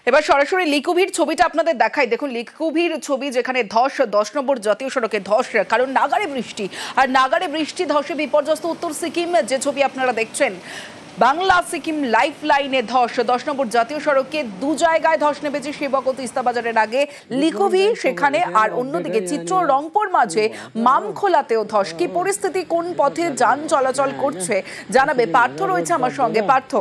এবার সরাসরি লিকুভির ছবিটা আপনাদের দেখাই। দেখুন লিকুভির ছবি, যেখানে ধস 10 নম্বর জাতীয় সড়কে ধস, কারণ নাগারে বৃষ্টি, আর নাগারে বৃষ্টি ধসে বিপর্যস্ত উত্তর সিকিম। যে ছবি আপনারা দেখছেন, বাংলা সিকিম লাইফ লাইনে ধস, 10 নম্বর জাতীয় সড়কে দু জায়গায় ধস নেমেছে সেবক ও তিস্তা বাজারের আগে লিকুভি সেখানে, আর অন্যদিকে চিত্র রংপুর মাঝে মামখোলাতেও ধস। কি পরিস্থিতি, কোন পথে যান চলাচল করছে জানাবে পার্থ, রয়েছে আমার সঙ্গে। পার্থ,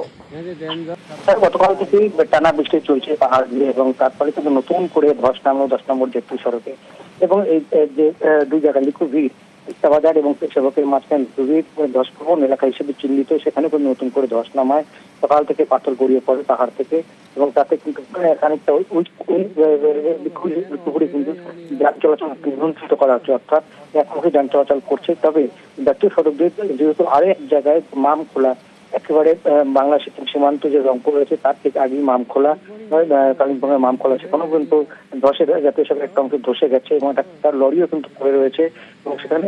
গতকাল থেকেই টানা বৃষ্টি চলছে পাহাড় দিয়ে, এবং তারপরে কিন্তু নতুন করে ধস নামলো 10 নম্বর জাতীয় সড়কে। এবং এই যে দুই জায়গা লিকুভি বাজার এবং সেবকের মাঝখানে ধসপ্রবণ এলাকা হিসেবে চিহ্নিত, সেখানে কোনো নতুন করে ধস নামায় সকাল থেকে পাথর গড়িয়ে পড়ে পাহাড় থেকে, এবং তাতে কিন্তু খানিকটা লিকুভি কিন্তু যান চলাচল নিয়ন্ত্রিত করা হচ্ছে, অর্থাৎ একমুখী যান চলাচল করছে। তবে জাতীয় সড়ক দিয়ে যেহেতু আরেক জায়গায় মামখোলা, একেবারে বাংলা সিকিম সীমান্ত যে রংপুর রয়েছে তার ঠিক আগেই মামখোলা, কালিম্পংয়ের মামখোলা, সেখানেও কিন্তু ধসে জাতীয় সড়কের একটা অংশ ধসে গেছে, এবং তার লরিও কিন্তু পড়ে রয়েছে। এবং সেখানে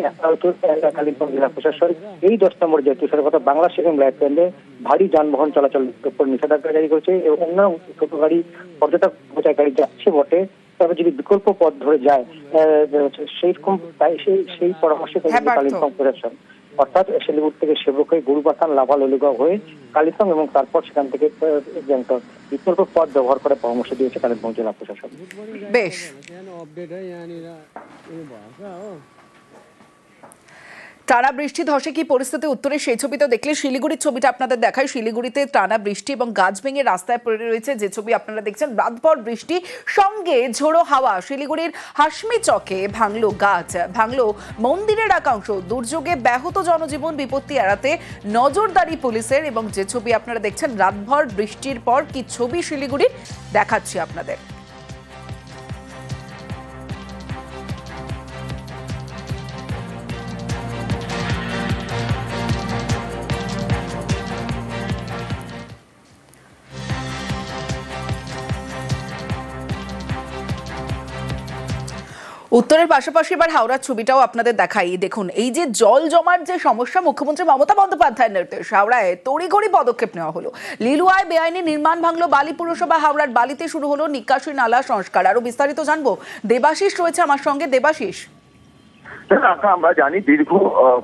কালিম্পং জেলা প্রশাসন এই 10 নম্বর জাতীয় সড়ক অর্থাৎ বাংলা সিকিম লাইফ লাইনে ভারী যানবাহন চলাচলের উপর নিষেধাজ্ঞা জারি করেছে। এবং অন্য ছোট গাড়ি, পর্যটক বোঝাই গাড়ি যাচ্ছে বটে, তবে যদি বিকল্প পথ ধরে যায় সেই পরামর্শে কালিম্পং প্রশাসন, অর্থাৎ শিলিগুড়ি থেকে সেবক হয়ে গুরুবাথান, লাভা, ললিগাঁও হয়ে কালিম্পং, এবং তারপর সেখান থেকে বিকল্প পথ ব্যবহার করে পরামর্শ দিয়েছে কালিম্পং জেলা প্রশাসন। বেশ, টানা বৃষ্টি ধসে কি পরিস্থিতি উত্তরে, সেই ছবি তো দেখলে। শিলিগুড়ির ছবিটা আপনাদের দেখায়। শিলিগুড়িতে টানা বৃষ্টি এবং গাছ ভেঙে রাস্তায় পড়ে রয়েছে যে ছবি আপনারা দেখছেন। রাতভর বৃষ্টি সঙ্গে ঝোড়ো হাওয়া। শিলিগুড়ির হাসমি চকে ভাঙলো গাছ, ভাঙলো মন্দিরের একাংশ। দুর্যোগে ব্যাহত জনজীবন, বিপত্তি এড়াতে নজরদারি পুলিশের। এবং যে ছবি আপনারা দেখছেন, রাতভর বৃষ্টির পর কি ছবি শিলিগুড়ির দেখাচ্ছি আপনাদের। উত্তরের পাশাপাশি এবার হাওড়ার ছবিটাও আপনাদের দেখাই। দেখুন, এই যে জল জমার যে সমস্যা, মুখ্যমন্ত্রী মমতা বন্দ্যোপাধ্যায়ের নির্দেশ, হাওড়ায় তড়িঘড়ি পদক্ষেপ নেওয়া হলো। লিলুয়ায় বেআইনি নির্মাণ ভাঙলো বালি পুরসভা। হাওড়ার বালিতে শুরু হলো নিকাশি নালা সংস্কার। আরো বিস্তারিত জানবো, দেবাশিস রয়েছে আমার সঙ্গে। দেবাশিস, আমরা জানি দীর্ঘ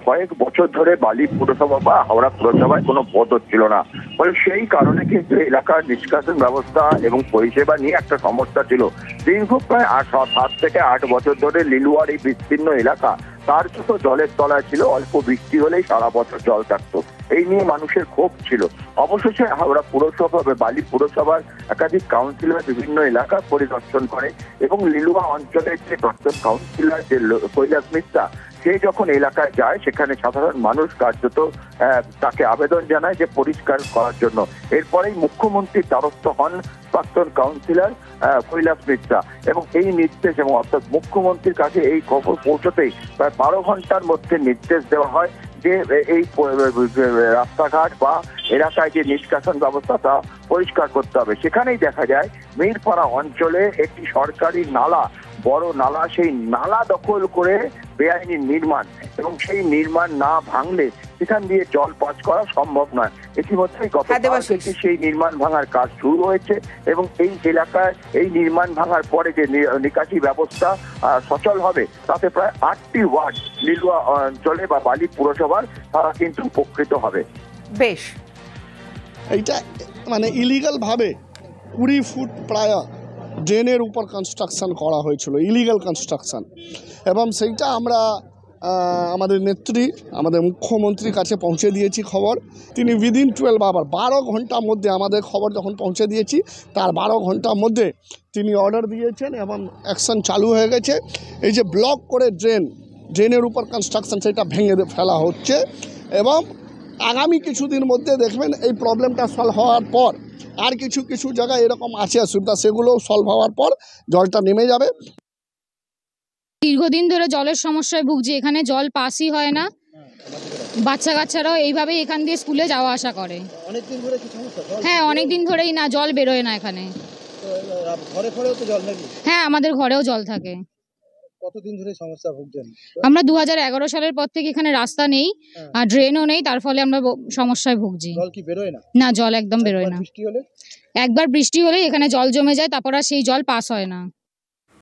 কয়েক বছর ধরে বালি পুরসভা বা হাওড়া পুরসভায় কোনো পদ হচ্ছিল না, ফলে সেই কারণে কিন্তু এলাকার নিষ্কাশন ব্যবস্থা এবং পরিষেবা নিয়ে একটা সমস্যা ছিল। দীর্ঘ প্রায় 7 থেকে 8 বছর ধরে লিলুয়ার এই বিস্তীর্ণ এলাকা তার যত জলের তলায় ছিল, অল্প বৃষ্টি হলেই সারা বছর জল থাকতো। এই নিয়ে মানুষের ক্ষোভ ছিল। অবশেষে হাওড়া পুরসভা, বালি পুরসভার একাধিক কাউন্সিলর বিভিন্ন এলাকা পরিদর্শন করে, এবং লিলুয়া অঞ্চলের যে প্রাক্তন কাউন্সিলর যে কৈলাস মিশ্রা, সে যখন এলাকায় যায় সেখানে সাধারণ মানুষ কার্যত তাকে আবেদন জানায় যে পরিষ্কার করার জন্য। এরপরেই মুখ্যমন্ত্রীর দ্বারস্থ হন প্রাক্তন কাউন্সিলর কৈলাস মিশ্রা, এবং এই নির্দেশ, এবং অর্থাৎ মুখ্যমন্ত্রীর কাছে এই খবর পৌঁছতেই প্রায় 12 ঘন্টার মধ্যে নির্দেশ দেওয়া হয় যে এই রাস্তাঘাট বা এলাকায় যে নিষ্কাশন ব্যবস্থা তা পরিষ্কার করতে হবে। সেখানেই দেখা যায় মিরপাড়া অঞ্চলে একটি সরকারি নালা, বড় নালা, সেই নালা দখল করে বেআইনি নির্মাণ, এবং সেই নির্মাণ না ভাঙলে সেখান দিয়ে জল পাস করা সম্ভব নয়। ইতিমধ্যেই গতকাল থেকে সেই নির্মাণ ভাঙার কাজ শুরু হয়েছে, এবং এই এলাকায় এই নির্মাণ ভাঙার পরে যে নিকাশি ব্যবস্থা সচল হবে, তাতে প্রায় 8টি ওয়ার্ড লিলুয়া অঞ্চলে বা বালি পুরসভার তারা কিন্তু উপকৃত হবে। বেশ, এইটা মানে ইলিগাল ভাবে 20 ফুট প্রায় ড্রেনের উপর কনস্ট্রাকশন করা হয়েছিল, ইলিগাল কনস্ট্রাকশন। এবং সেইটা আমরা আমাদের নেত্রী, আমাদের মুখ্যমন্ত্রীর কাছে পৌঁছে দিয়েছি খবর। তিনি উইদিন 12 ঘন্টার মধ্যে আমাদের খবর যখন পৌঁছে দিয়েছি, তার 12 ঘন্টার মধ্যে তিনি অর্ডার দিয়েছেন এবং অ্যাকশন চালু হয়ে গেছে। এই যে ব্লক করে ড্রেনের উপর কনস্ট্রাকশন, সেটা ভেঙে ফেলা হচ্ছে, এবং আগামী কিছুদিন মধ্যে দেখবেন এই প্রবলেমটা সলভ হওয়ার পর আর কিছু জায়গায় এরকম আছে অসুবিধা, সেগুলো সলভ হওয়ার পর জলটা নেমে যাবে। দীর্ঘদিন ধরে জলের সমস্যায় ভুগছি, এখানে জল পাসই হয় না। বাচ্চা কাচ্চারাও এইভাবেই এখান দিয়ে স্কুলে যাওয়া আসা করে। হ্যাঁ, অনেকদিন ধরেই না, জল বেরোয় না এখানে। হ্যাঁ, আমাদের ঘরেও জল থাকে। কতদিন ধরে সমস্যা ভুগছেন? আমরা 2011 সালের পর থেকে এখানে রাস্তা নেই আর ড্রেনও নেই, তার ফলে আমরা সমস্যায় ভুগছি। জল কি বেরোয় না? না, জল একদম বেরোয় না। বৃষ্টি হলে একবার বৃষ্টি হলেই এখানে জল জমে যায়, তারপর আর সেই জল পাস হয় না।